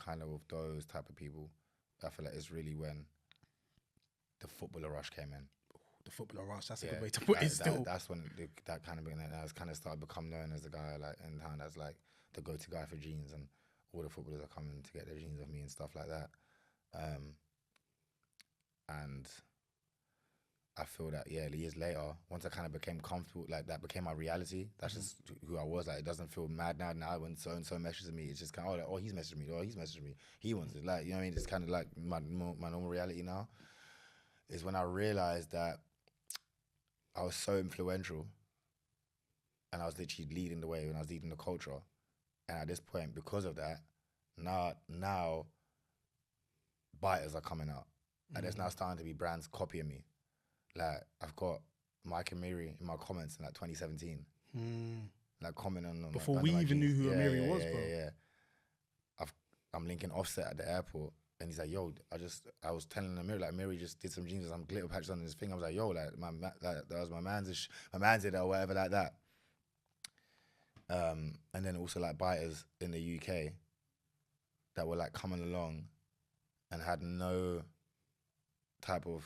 kind of with those type of people, I feel like it's really when the footballer rush came in. The footballer rush, that's a good way to put it still. That's when that kind of has kind of started become known as the guy like in town as like the go-to guy for jeans, and all the footballers are coming to get their jeans off me and stuff like that. And I feel that, years later, once I kind of became comfortable, like that became my reality. That's just who I was. Like, it doesn't feel mad now when so-and-so messages me. It's just kind of, like, oh, he's messaging me. Oh, he's messaging me. He wants it. Like, you know what I mean? It's kind of like my normal reality now. Is when I realized that I was so influential and I was literally leading the way, and I was leading the culture. And at this point, because of that, now biters are coming out. And there's now starting to be brands copying me. Like, I've got Mike and Miri in my comments in like 2017. Like, commenting on before we even knew who Amiri was, bro. Yeah. I'm linking Offset at the airport, and he's like, yo, I was telling Amiri, like, Amiri just did some jeans with some glitter patches on his thing. I was like, yo, like, that was my man's did it or whatever like that. And then also like biters in the UK that were like coming along and had no type of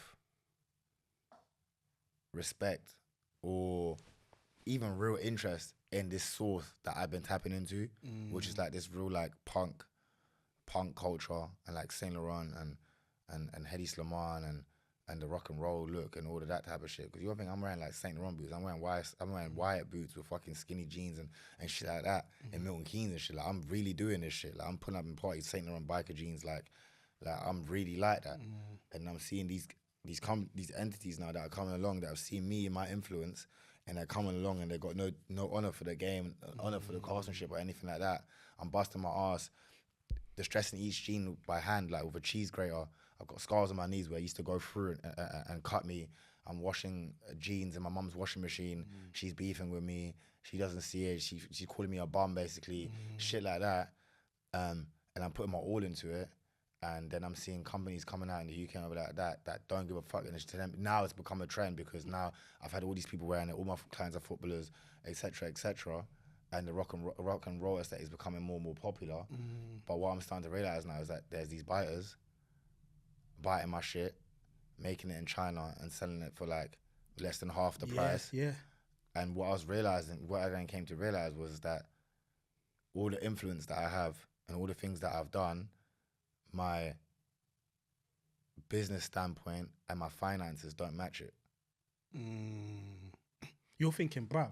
respect or even real interest in this source that I've been tapping into, which is like this real like punk culture, and like Saint Laurent and Hedi Slimane and the rock and roll look and all of that type of shit. Because you think I'm wearing like Saint Laurent boots, I'm wearing Wyatt boots with fucking skinny jeans and shit like that, and Milton Keynes and shit. Like, I'm really doing this shit. Like, I'm putting up in parties Saint Laurent biker jeans. Like I'm really like that. And I'm seeing these entities now that are coming along that have seen me and my influence, and they're coming along and they've got no honor for the game, honor for the craftsmanship or anything like that. I'm busting my ass, distressing each jean by hand, like with a cheese grater. I've got scars on my knees where I used to go through and cut me. I'm washing jeans in my mum's washing machine. She's beefing with me. She doesn't see it. She's calling me a bum, basically. Shit like that. And I'm putting my all into it. And then I'm seeing companies coming out in the UK over that don't give a fuck. And to them, now it's become a trend, because now I've had all these people wearing it. All my clients are footballers, etc., etc. And the rock and roll aesthetic is becoming more and more popular. But what I'm starting to realize now is that there's these biters biting my shit, making it in China and selling it for like less than half the price. Yeah. And what I then came to realize was that all the influence that I have and all the things that I've done, my business standpoint and my finances don't match it. You're thinking, bruv,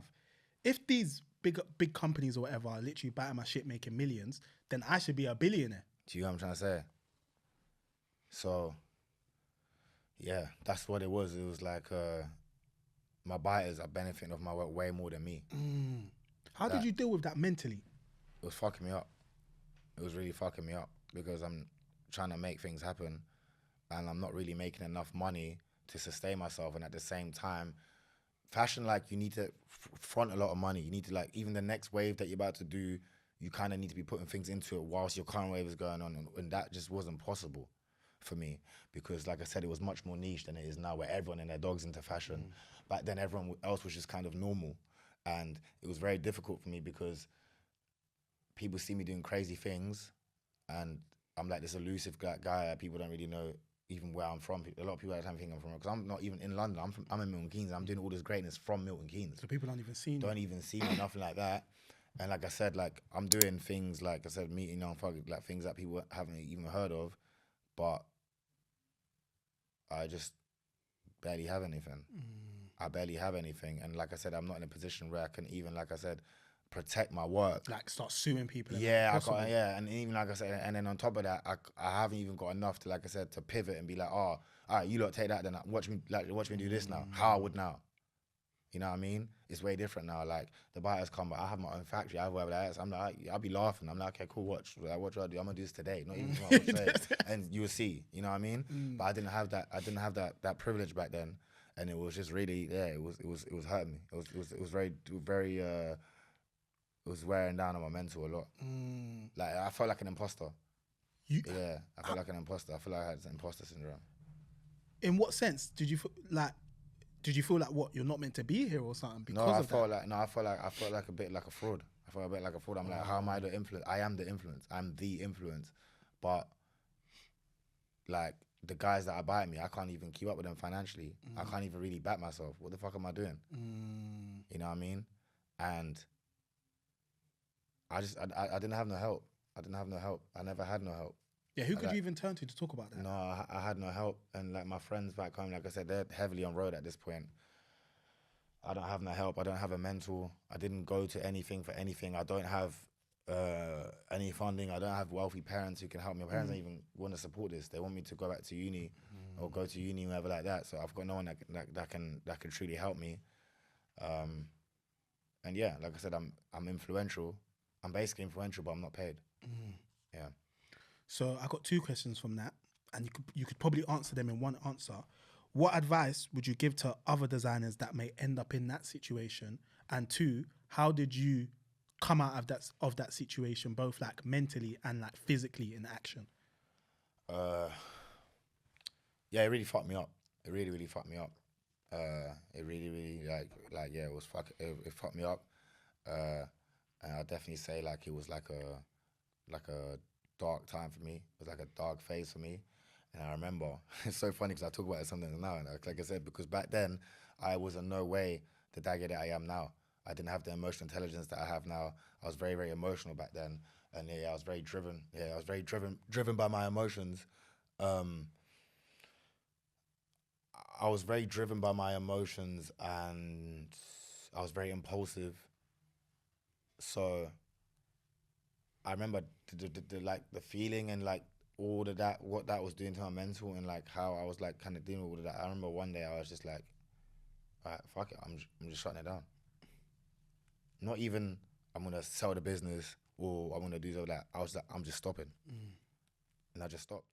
if these big companies or whatever are literally biting my shit making millions, then I should be a billionaire. Do you know what I'm trying to say? So, yeah, that's what it was. It was like my buyers are benefiting off my work way more than me. How did you deal with that mentally? It was fucking me up. It was really fucking me up, because I'm trying to make things happen and I'm not really making enough money to sustain myself. And at the same time, fashion, like, you need to front a lot of money. You need to, like, even the next wave that you're about to do, you kind of need to be putting things into it whilst your current wave is going on. And that just wasn't possible for me, because, like I said, it was much more niche than it is now, where everyone and their dog's into fashion. Back then, everyone else was just kind of normal. And it was very difficult for me, because people see me doing crazy things and I'm like this elusive guy that people don't really know even where I'm from. A lot of people at the time think I'm from, because I'm not even in London. I'm in Milton Keynes. I'm doing all this greatness from Milton Keynes. So people don't even see me. Don't even see me, nothing like that. And like I said, like, I'm doing things, like I said, meeting young folk, like things that people haven't even heard of, but I just barely have anything. I barely have anything. And like I said, I'm not in a position where I can even, like I said, protect my work. Like, start suing people. And even like I said, and then on top of that, I haven't even got enough to, like I said, to pivot and be like, oh, all right, you lot take that, then watch me do this now. How I would now. You know what I mean? It's way different now. Like, the buyers come, but I have my own factory. I have whatever that is. I'm like, I'll be laughing. I'm like, okay, cool, watch. Like, what do I do? I'm gonna do this today. Not even what I'm saying. And you will see. You know what I mean? But I didn't have that privilege back then, and it was just really, it was hurting me. It was very it was wearing down on my mental a lot. Like, I felt like an imposter. I felt like an imposter. I feel like I had imposter syndrome. In what sense did you feel like what, you're not meant to be here or something? I felt like a bit like a fraud. I felt a bit like a fraud. I'm like, how am I the influence? I am the influence. I'm the influence. but like the guys that are buying me, I can't even keep up with them financially. I can't even really back myself. What the fuck am I doing? You know what I mean? And I didn't have no help. I didn't have no help. I never had no help. Yeah, who could you even turn to talk about that? No, I had no help. And like my friends back home, like I said, they're heavily on road at this point. I don't have no help. I don't have a mentor. I didn't go to anything for anything. I don't have any funding. I don't have wealthy parents who can help me. My parents don't even want to support this. They want me to go back to uni or go to uni, whatever like that. So I've got no one that can truly help me. And yeah, like I said, I'm influential. I'm basically influential, but I'm not paid. Yeah. So I got 2 questions from that, and you could probably answer them in one answer. What advice would you give to other designers that may end up in that situation? And 2, how did you come out of that situation, both like mentally and like physically in action? Yeah, it really fucked me up. It really fucked me up. It really like yeah, it fucked me up. And I'll definitely say like it was like a dark time for me. It was like a dark phase for me. And I remember, it's so funny because I talk about it sometimes now. And like I said, because back then, I was in no way the Dagye that I am now. I didn't have the emotional intelligence that I have now. I was very, very emotional back then. And yeah, I was very driven. Yeah, I was very driven by my emotions. I was very driven by my emotions and I was very impulsive. So I remember the feeling and like all of that, what that was doing to my mental and like how I was like kind of dealing with all of that. I remember one day I was just like, all right, fuck it, I'm just shutting it down. Not even I'm gonna sell the business or I'm gonna do all that. I was like, I'm just stopping, and I just stopped.